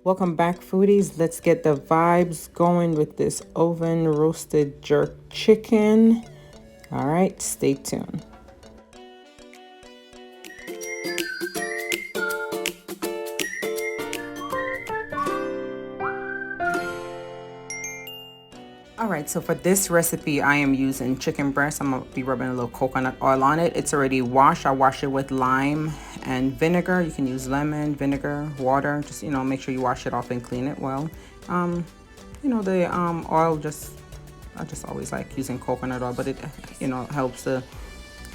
Welcome back, foodies. Let's get the vibes going with this oven roasted jerk chicken. All right, stay tuned. All right, so for this recipe, I am using chicken breast. I'm gonna be rubbing a little coconut oil on it. It's already washed. I wash it with lime and vinegar. You can use lemon, vinegar, water. Just, make sure you wash it off and clean it well. The oil I just always like using coconut oil, but it, helps the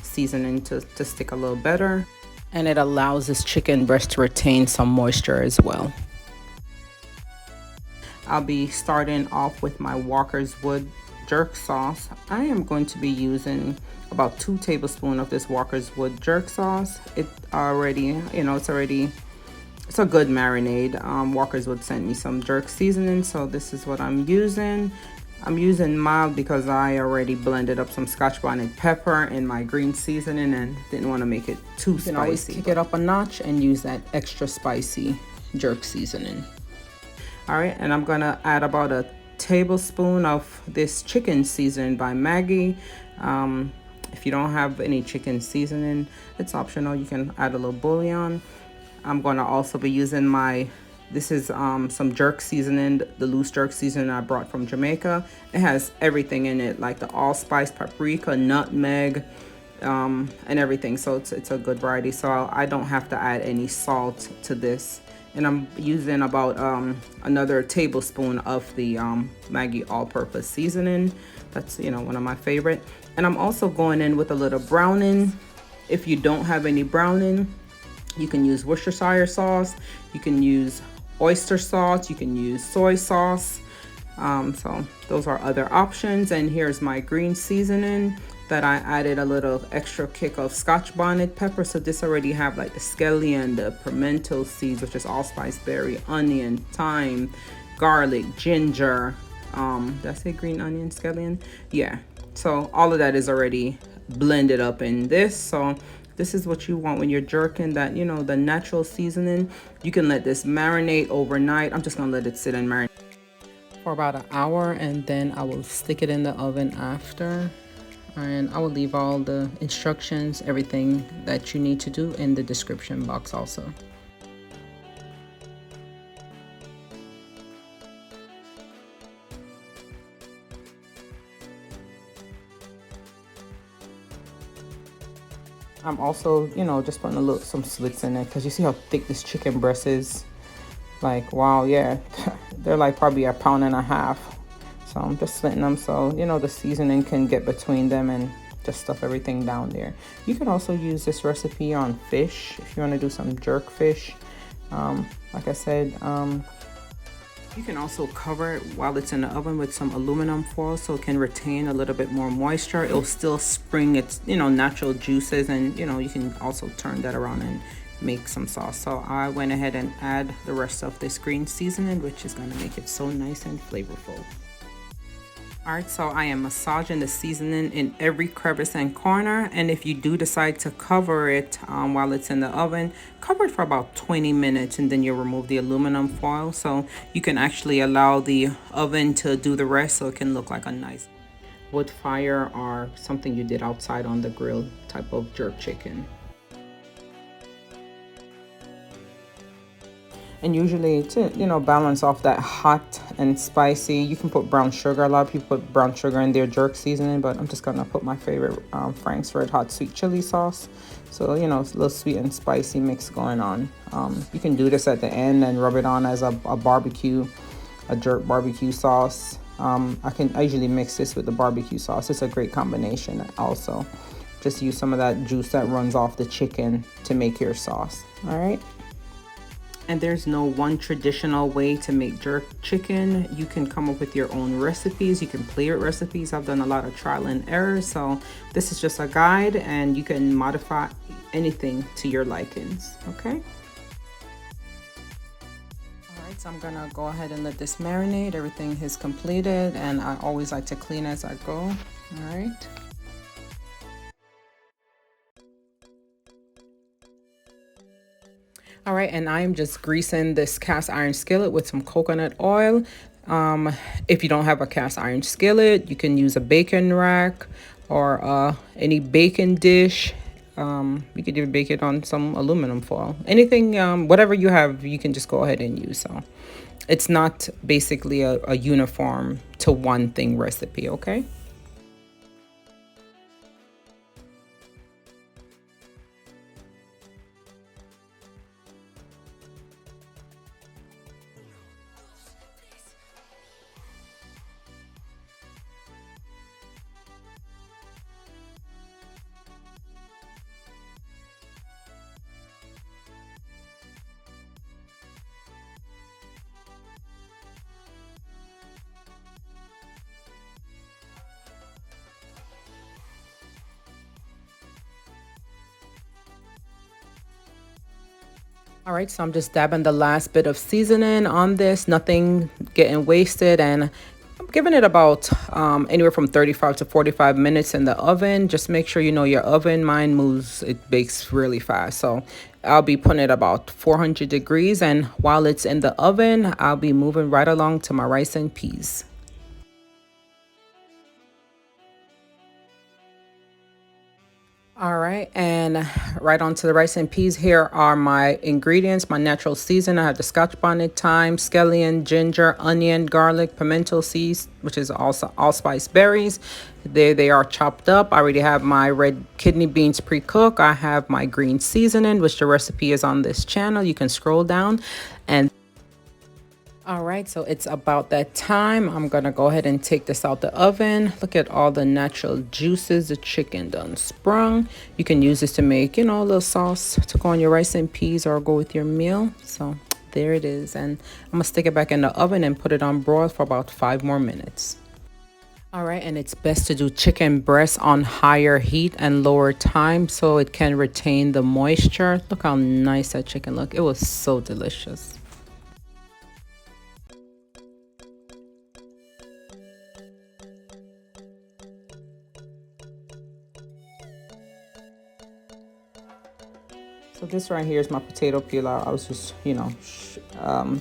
seasoning to stick a little better. And it allows this chicken breast to retain some moisture as well. I'll be starting off with my Walker's Wood jerk sauce. I am going to be using about 2 tablespoons of this Walker's Wood jerk sauce. It's a good marinade. Walker's Wood sent me some jerk seasoning, so this is what I'm using. I'm using mild because I already blended up some Scotch bonnet pepper in my green seasoning and didn't want to make it too spicy. You can always kick it up a notch and use that extra spicy jerk seasoning. All right, and I'm gonna add about a tablespoon of this chicken seasoning by Maggie. If you don't have any chicken seasoning, it's optional. You can add a little bouillon. I'm gonna also be using this is some jerk seasoning, the loose jerk seasoning I brought from Jamaica. It has everything in it, like the allspice, paprika, nutmeg, and everything. So it's a good variety. So I don't have to add any salt to this. And I'm using about another tablespoon of the Maggie all-purpose seasoning. That's, one of my favorite. And I'm also going in with a little browning. If you don't have any browning, you can use Worcestershire sauce. You can use oyster sauce. You can use soy sauce. So those are other options. And here's my green seasoning that I added a little extra kick of Scotch bonnet pepper. So this already have like the scallion, the pimento seeds, which is allspice berry, onion, thyme, garlic, ginger. Did I say green onion, scallion? Yeah. So all of that is already blended up in this. So this is what you want when you're jerking, that, the natural seasoning. You can let this marinate overnight. I'm just gonna let it sit and marinate for about an hour, and then I will stick it in the oven after. And I will leave all the instructions, everything that you need to do, in the description box also. I'm also, just putting some slits in it, because you see how thick this chicken breast is. Like, wow, yeah, they're like probably 1.5 pounds. So I'm just slitting them so, the seasoning can get between them and just stuff everything down there. You can also use this recipe on fish if you want to do some jerk fish. Like I said, you can also cover it while it's in the oven with some aluminum foil so it can retain a little bit more moisture. It'll still spring its, natural juices, and, you can also turn that around and make some sauce. So I went ahead and add the rest of this green seasoning, which is going to make it so nice and flavorful. All right, so I am massaging the seasoning in every crevice and corner. And if you do decide to cover it while it's in the oven, cover it for about 20 minutes, and then you'll remove the aluminum foil. So you can actually allow the oven to do the rest, so it can look like a nice wood fire or something you did outside on the grill type of jerk chicken. And usually to, balance off that hot and spicy, you can put brown sugar. A lot of people put brown sugar in their jerk seasoning, but I'm just gonna put my favorite Frank's Red Hot Sweet Chili sauce. So, it's a little sweet and spicy mix going on. You can do this at the end and rub it on as a jerk barbecue sauce. I usually mix this with the barbecue sauce. It's a great combination also. Just use some of that juice that runs off the chicken to make your sauce, all right? And there's no one traditional way to make jerk chicken. You can come up with your own recipes. You can play with recipes. I've done a lot of trial and error. So this is just a guide, and you can modify anything to your likings, okay? All right, so I'm gonna go ahead and let this marinate. Everything is completed, and I always like to clean as I go, all right? All right, and I'm just greasing this cast iron skillet with some coconut oil. If you don't have a cast iron skillet, you can use a bacon rack or any bacon dish. You could even bake it on some aluminum foil. Anything, whatever you have, you can just go ahead and use. So it's not basically a uniform to one thing recipe, okay? All right, so I'm just dabbing the last bit of seasoning on this, nothing getting wasted, and I'm giving it about anywhere from 35 to 45 minutes in the oven. Just make sure you know your oven. Mine moves, it bakes really fast. So I'll be putting it about 400 degrees, and while it's in the oven, I'll be moving right along to my rice and peas. All right, and right onto the rice and peas. Here are my ingredients, my natural season. I have the scotch bonnet, thyme, scallion, ginger, onion, garlic, pimento seeds, which is also allspice berries. There they are chopped up. I already have my red kidney beans pre-cooked. I have my green seasoning, which the recipe is on this channel. You can scroll down and all right, so it's about that time. I'm gonna go ahead and take this out the oven. Look at all the natural juices. The chicken done sprung. You can use this to make, a little sauce to go on your rice and peas or go with your meal. So there it is. And I'm gonna stick it back in the oven and put it on broil for about 5 more minutes. All right, and it's best to do chicken breast on higher heat and lower time so it can retain the moisture. Look how nice that chicken looked. It was so delicious. So this right here is my potato peeler. I was just,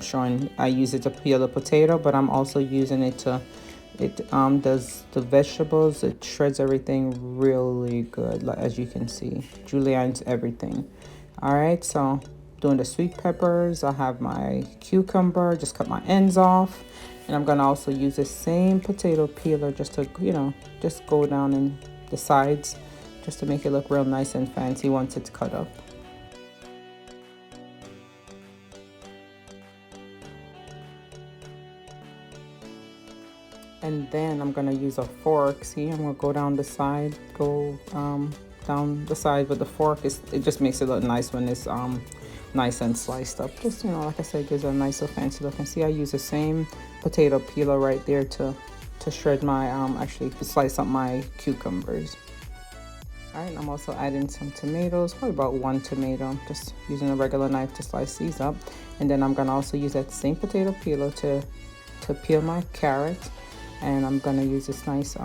showing I use it to peel the potato, but I'm also using it to, it does the vegetables. It shreds everything really good, like, as you can see. Julienne's everything. All right, so doing the sweet peppers. I have my cucumber, just cut my ends off. And I'm gonna also use the same potato peeler just to, just go down in the sides, just to make it look real nice and fancy once it's cut up. And then I'm gonna use a fork. See, I'm gonna go down the side, down the side with the fork. It just makes it look nice when it's nice and sliced up. Just, like I said, gives it a nice little fancy look. And see, I use the same potato peeler right there to shred my actually to slice up my cucumbers. All right, I'm also adding some tomatoes, probably about 1 tomato. Just using a regular knife to slice these up. And then I'm gonna also use that same potato peeler to peel my carrot. And I'm gonna use this nice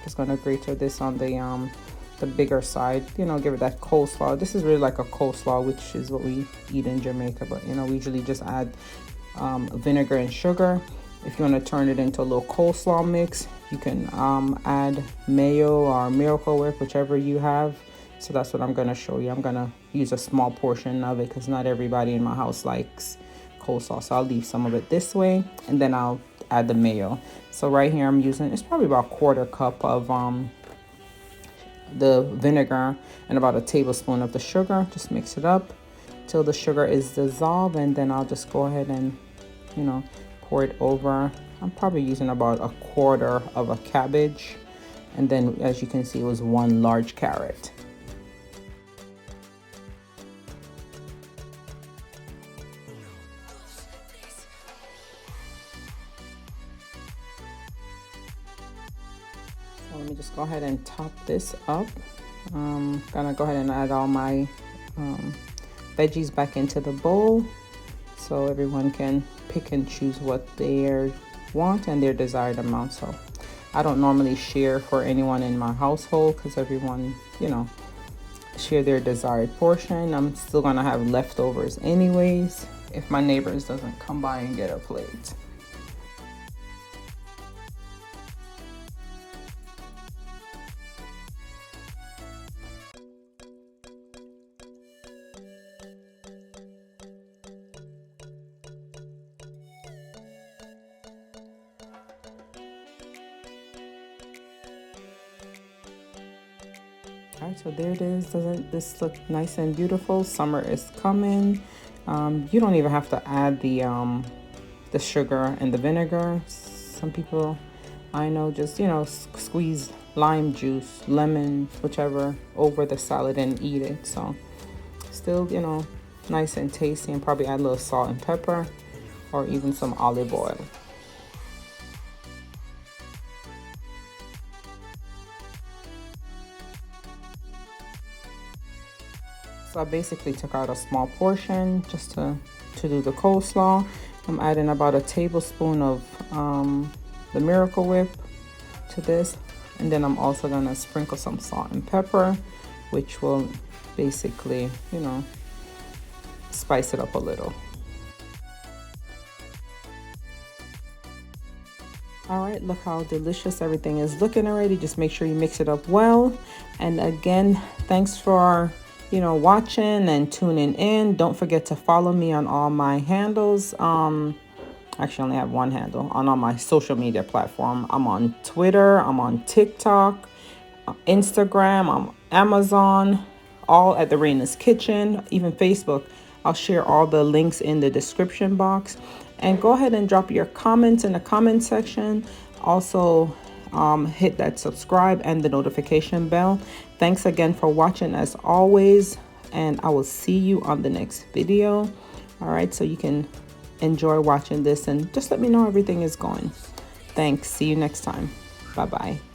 just gonna grate this on the bigger side, give it that coleslaw. This is really like a coleslaw, which is what we eat in Jamaica, but we usually just add vinegar and sugar. If you want to turn it into a little coleslaw mix, you can add mayo or Miracle Whip, whichever you have. So that's what I'm gonna show you. I'm gonna use a small portion of it because not everybody in my house likes coleslaw, so I'll leave some of it this way, and then I'll add the mayo. So right here I'm using, it's probably about 1/4 cup of the vinegar and about a tablespoon of the sugar. Just mix it up till the sugar is dissolved, and then I'll just go ahead and pour it over. I'm probably using about 1/4 of a cabbage, and then as you can see, it was 1 large carrot. So let me just go ahead and top this up. Gonna go ahead and add all my veggies back into the bowl so everyone can pick and choose what they want and their desired amount. So I don't normally share for anyone in my household because everyone, share their desired portion. I'm still gonna have leftovers anyways if my neighbors doesn't come by and get a plate. All right, so there it is. Doesn't this look nice and beautiful? Summer is coming. You don't even have to add the sugar and the vinegar. Some people I know just, you know, squeeze lime juice, lemon, whichever, over the salad and eat it. So still, you know, nice and tasty, and probably add a little salt and pepper or even some olive oil. So I basically took out a small portion just to do the coleslaw. I'm adding about a tablespoon of the Miracle Whip to this. And then I'm also gonna sprinkle some salt and pepper, which will basically, you know, spice it up a little. All right, look how delicious everything is looking already. Just make sure you mix it up well. And again, thanks for, you know, watching and tuning in. Don't forget to follow me on all my handles. Actually, I only have one handle on all my social media platform. I'm on Twitter, I'm on TikTok, Instagram, I'm Amazon, all at the RAINA'S Kitchen, even Facebook. I'll share all the links in the description box. And go ahead and drop your comments in the comment section. Also, hit that subscribe and the notification bell. Thanks again for watching as always, and I will see you on the next video. All right, so you can enjoy watching this and just let me know how everything is going. Thanks. See you next time. Bye bye.